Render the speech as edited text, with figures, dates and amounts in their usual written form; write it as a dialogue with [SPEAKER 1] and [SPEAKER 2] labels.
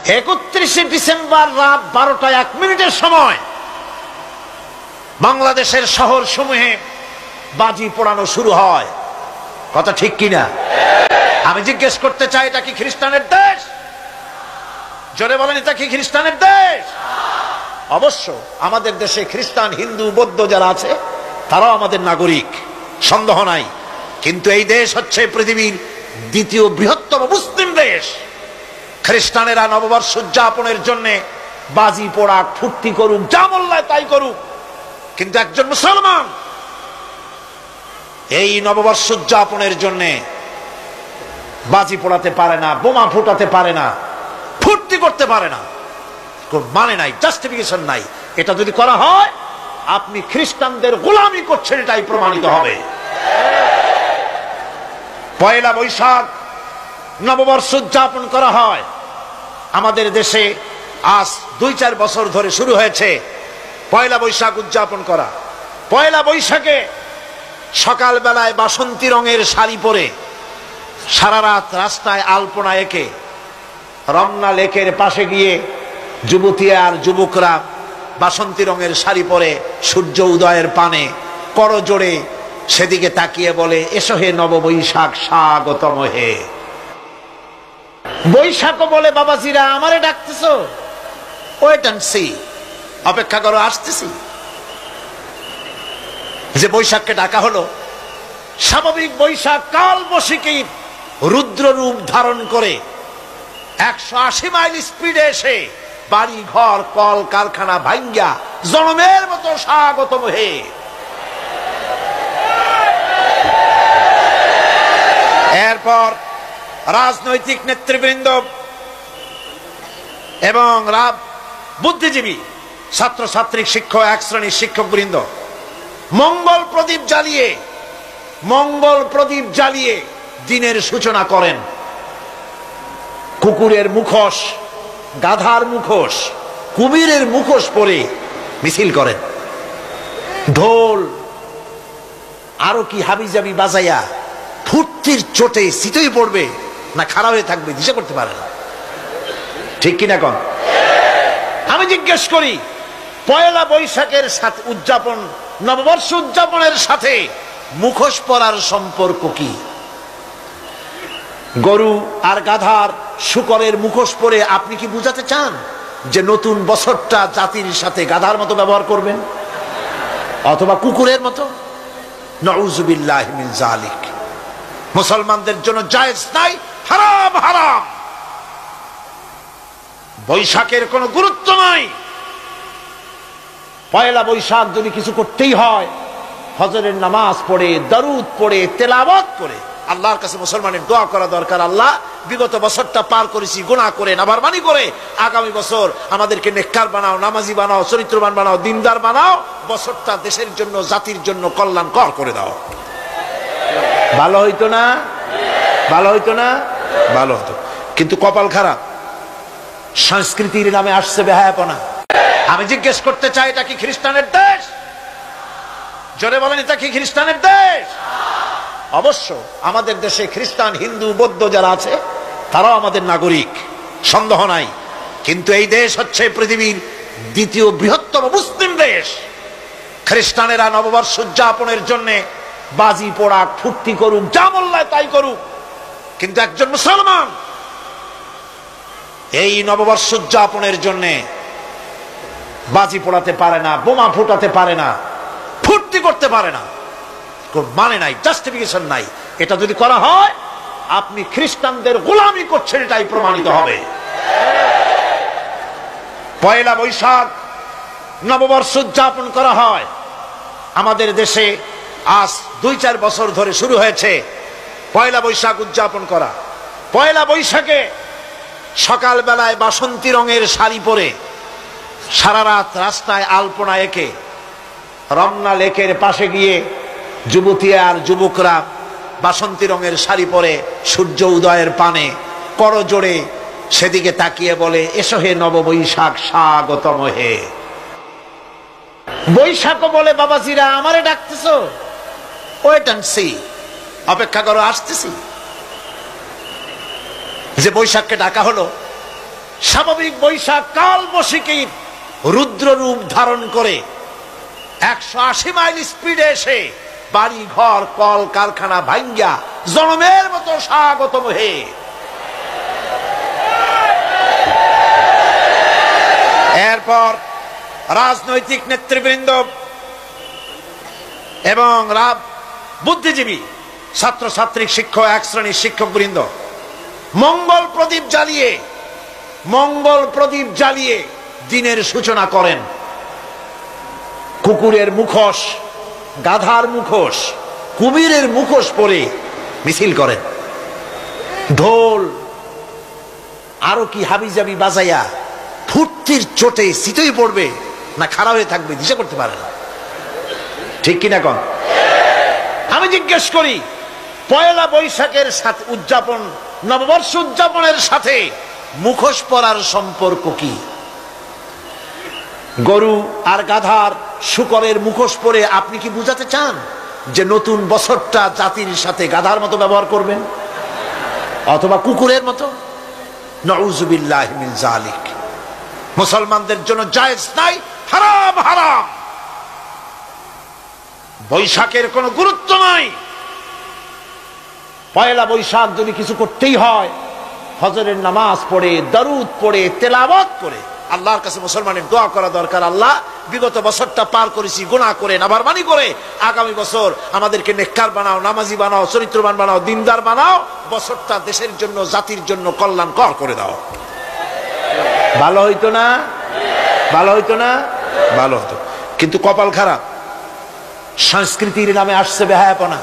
[SPEAKER 1] 31শে December রাত 12টা 1 মিনিটের সময় বাংলাদেশের শহর সমূহে বাজি পোড়ানো শুরু হয়। কথা ঠিক কিনা? আমি জিজ্ঞেস করতে চাই, এটা কি খ্রিস্টানের দেশ? জোরে বলেন, এটা কি খ্রিস্টানের দেশ? অবশ্য আমাদের দেশে খ্রিস্টান, হিন্দু, বৌদ্ধ যারা আছে তারাও আমাদের নাগরিক, সন্দেহ নাই। কিন্তু এই দেশ হচ্ছে পৃথিবীর দ্বিতীয় বৃহত্তম মুসলিম দেশ। খ্রিস্টানেরা নববর্ষ উদযাপনের জন্য বাজি পোড়াক, ফুর্তি করুক, যা মোল্লায় তাই করুক, কিন্তু একজন মুসলমান এই নববর্ষ উদযাপনের জন্য বাজি পোড়াতে পারে না, বোমা ফুটাতে পারে না, ফুর্তি করতে পারে না। মানে নাই, জাস্টিফিকেশন নাই। এটা যদি করা হয় আপনি খ্রিস্টানদের গোলামি করছেন, এটাই প্রমাণিত হবে। পয়লা বৈশাখ নববর্ষ উদযাপন করা হয় আমাদের দেশে। আজ 2-4 বছর ধরে শুরু হয়েছে পয়লা বৈশাখ উদযাপন করা। পয়লা বৈশাখে সকাল বেলায় বাসন্তী রঙের শাড়ি পরে সারা রাত রাস্তায় আলপনা এঁকে রমনা লেকের পাশে গিয়ে যুবতী আর যুবকরা বাসন্তী রঙের শাড়ি পরে সূর্য উদয়ের পানে করজোড়ে সেদিকে তাকিয়ে বলে, এসো হে নববৈশাখ স্বাগতম হে। বৈশাখও বলে, বাবাজিরা আমারে ডাকতেছো? ওয়েট এন্ড সি, অপেক্ষা করো, আসতেছি। যে বৈশাখকে ডাকা হলো, স্বাভাবিক বৈশাখ কাল বৈশাখী রুদ্র রূপ ধারণ করে 180 মাইল স্পিডে এসে বাড়ি ঘর কল কারখানা ভাঙ্গা জনমের মতো স্বাগতম হে। এরপর রাজনৈতিক নেতৃবৃন্দ এবং বুদ্ধিজীবী, ছাত্রছাত্রী, শিক্ষক, এক শ্রেণীর শিক্ষক বৃন্দ মঙ্গল প্রদীপ জ্বালিয়ে দিনের সূচনা করেন। কুকুরের মুখোশ, গাধার মুখোশ, কুমিরের মুখোশ পরে মিছিল করেন। ঢোল আরো কি হাবিজাবি বাজাইয়া ফুর্তির চোটে শীতই পড়বে না খারাপ হয়ে থাকবে দিশা করতে পারে না। ঠিক কিনা কন? আমি জিজ্ঞেস করি, পয়লা বৈশাখের সাথে উদযাপন, নববর্ষ উদযাপনের সাথে মুখোশ পরার সম্পর্ক কি? গরু আর গাধার শূকরের মুখোশ পরে আপনি কি বুঝাতে চান যে নতুন বছরটা জাতির সাথে গাধার মতো ব্যবহার করবেন অথবা কুকুরের মতো? নাউযুবিল্লাহি মিন যালিক। মুসলমানদের জন্য জায়েজ নাই, হারাম হারাম। বৈশাখের কোনো গুরুত্ব নাই। পয়লা বৈশাখ যদি কিছু করতেই হয়, ফজরের নামাজ পড়ে, দরুদ পড়ে, তেলাওয়াত করে আল্লাহর কাছে মুসলমানের দোয়া করা দরকার। আল্লাহ, বিগত বছরটা পার করেছি গুনাহ করে, নাফরমানি করে, আগামী বছর আমাদেরকে নেককার বানাও, নামাজি বানাও, চরিত্রবান বানাও, দিনদার বানাও, বছরটা দেশের জন্য, জাতির জন্য কল্যাণকর করে দাও। ভালো হইতো না? ভালো হইতো না? ভালো হতো। কিন্তু কপাল খারাপ, সংস্কৃতির নামে আসছে বেহায়াপনা। আমি জিজ্ঞেস করতে চাই, এটা কি খ্রিস্টানের দেশ? জোরে বলেন, এটা কি খ্রিস্টানের দেশ? অবশ্য আমাদের দেশে খ্রিস্টান, হিন্দু, বৌদ্ধ যারা আছে তারাও আমাদের নাগরিক, সন্দেহ নাই। কিন্তু এই দেশ হচ্ছে পৃথিবীর দ্বিতীয় বৃহত্তম মুসলিম দেশ। খ্রিস্টানেরা নববর্ষ উদযাপনের জন্য বাজি পোড়াক, ফুর্তি করুক, যা মোল্লায় তাই করুক, কিন্তু একজন মুসলমান এই নববর্ষ উদযাপনের জন্য বাজি পোড়াতে পারে না, বোমা ফুটাতে পারে না, ফুর্তি করতে পারে না। মানে নাই, জাস্টিফিকেশন নাই। এটা যদি করা হয় আপনি খ্রিস্টানদের গোলামি করছেন, এটাই প্রমাণিত হবে। পয়লা বৈশাখ নববর্ষ উদযাপন করা হয় আমাদের দেশে। আজ 2-4 বছর ধরে শুরু হয়েছে পয়লা বৈশাখ উদযাপন করা। পয়লা বৈশাখে সকাল বেলায় বাসন্তী রঙের শাড়ি পরে সারা রাত রাস্তায় আলপনা এঁকে রমনা লেকের পাশে গিয়ে যুবতী আর যুবকরা বাসন্তী রঙের শাড়ি পরে সূর্য উদয়ের পানে করজোড়ে সেদিকে তাকিয়ে বলে, এসো হে নববৈশাখ স্বাগতম হে। বৈশাখও বলে, বাবাজিরা আমারে ডাকতেছো? ওয়েট এন্ড সি, অপেক্ষা করো, আসতেছি। যে বৈশাখকে ডাকা হলো, স্বাভাবিক বৈশাখ কাল বৈশাখীর রুদ্র রূপ ধারণ করে 180 মাইল স্পিডে এসে বাড়ি ঘর কল কারখানা ভাঙ্গা জনমের মতো স্বাগতম হে। এরপর রাজনৈতিক নেতৃবৃন্দ এবং বুদ্ধিজীবী, ছাত্রছাত্রী, শিক্ষক, এক শ্রেণীর শিক্ষক বৃন্দ মঙ্গল প্রদীপ জ্বালিয়ে দিনের সূচনা করেন। কুকুরের মুখোশ, গাধার মুখোশ, কুমিরের মুখোশ পরে মিছিল করেন। ঢোল আরো কি হাবিজাবি বাজাইয়া ফুর্তির চোটে শীতই পড়বে না খাড়া হয়ে থাকবে দিশা করতে পারে না। ঠিক কিনা কন? আমি জিজ্ঞেস করি, পয়লা বৈশাখের সাথে উদযাপন, নববর্ষ উদযাপনের সাথে মুখোশ পরার সম্পর্ক কি? গরু আর গাধার শূকরের মুখোশ পরে আপনি কি বুঝাতে চান যে নতুন বছরটা জাতির সাথে গাধার মতো ব্যবহার করবেন অথবা কুকুরের মতো? নাউযুবিল্লাহি মিন যালিক। মুসলমানদের জন্য জায়েজ নাই, হারাম হারাম। বৈশাখের কোনো গুরুত্ব নাই। পয়লা বৈশাখ যদি কিছু করতেই হয়, ফজরের নামাজ পড়ে, দরুদ পড়ে, তেলাওয়াত করে আল্লাহর কাছে মুসলমানের দোয়া করা দরকার। আল্লাহ, বিগত বছরটা পার করেছি গুনাহ করে, নাফরমানি করে, আগামী বছর আমাদেরকে নেককার বানাও, নামাজি বানাও, চরিত্রবান বানাও, দিনদার বানাও। বছরটা দেশের জন্য, জাতির জন্য কল্যাণকর করে দাও। ভালো হইতো না? ভালো হইতো না? ভালো হতো। কিন্তু কপাল খারাপ, সংস্কৃতির নামে আসছে বেহায়াপনা।